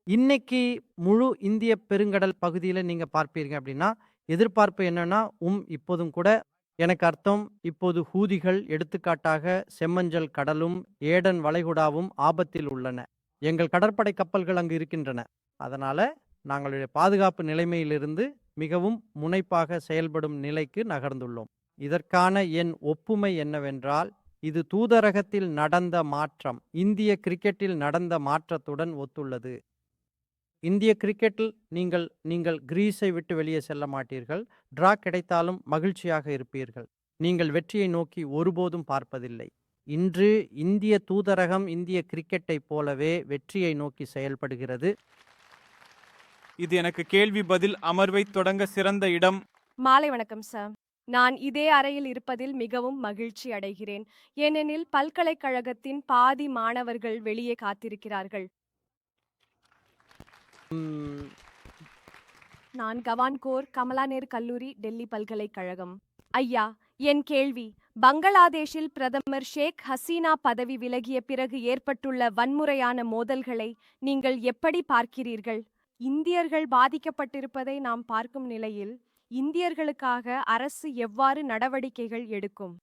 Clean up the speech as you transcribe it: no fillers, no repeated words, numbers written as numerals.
இன்னைக்கு முழு இந்திய பெருங்கடல் பகுதியில நீங்க பார்ப்பீங்க அப்படின்னா, எதிர்பார்ப்பு என்னன்னா, இப்போதும் கூட எனக்கு அர்த்தம் இப்போது ஹூதிகள் எடுத்துக்காட்டாக செம்மஞ்சள் கடலும், ஏடன் வளைகுடாவும் ஆபத்தில் உள்ளன. எங்கள் கடற்படை கப்பல்கள் அங்கு இருக்கின்றன. அதனால நாங்களுடைய பாதுகாப்பு நிலைமையிலிருந்து மிகவும் முனைப்பாக செயல்படும் நிலைக்கு நகர்ந்துள்ளோம். இதற்கான என் ஒப்புமை என்னவென்றால், இது தூதரகத்தில் நடந்த மாற்றம். இந்திய கிரிக்கெட்டில் நடந்த மாற்றத்துடன் ஒத்துள்ளது. இந்திய கிரிக்கெட்டில் நீங்கள் நீங்கள் கிரீஸை விட்டு வெளியே செல்ல மாட்டீர்கள். டிரா கிடைத்தாலும் மகிழ்ச்சியாக இருப்பீர்கள். நீங்கள் வெற்றியை நோக்கி ஒருபோதும் பார்ப்பதில்லை. இன்று இந்திய தூதரகம் இந்திய கிரிக்கெட்டைப் போலவே வெற்றியை நோக்கி செயல்படுகிறது. இது எனக்கு கேள்வி பதில் அமர்வை தொடங்க சிறந்த இடம். மாலை வணக்கம் சார். நான் இதே அறையில் இருப்பதில் மிகவும் மகிழ்ச்சி அடைகிறேன். ஏனெனில் பல்கலைக்கழகத்தின் பாதி மாணவர்கள் வெளியே காத்திருக்கிறார்கள். ம், நான் கவான்கோர் கமலா நேரு கல்லூரி, டெல்லி பல்கலைக்கழகம். ஐயா, என் கேள்வி பங்களாதேஷில் பிரதமர் ஷேக் ஹசீனா பதவி விலகிய பிறகு ஏற்பட்டுள்ள வன்முறையான மோதல்களை நீங்கள் எப்படி பார்க்கிறீர்கள்? இந்தியர்கள் பாதிக்கப்பட்டிருப்பதை நாம் பார்க்கும் நிலையில் இந்தியர்களுக்காக அரசு எவ்வாறு நடவடிக்கைகள் எடுக்கும்?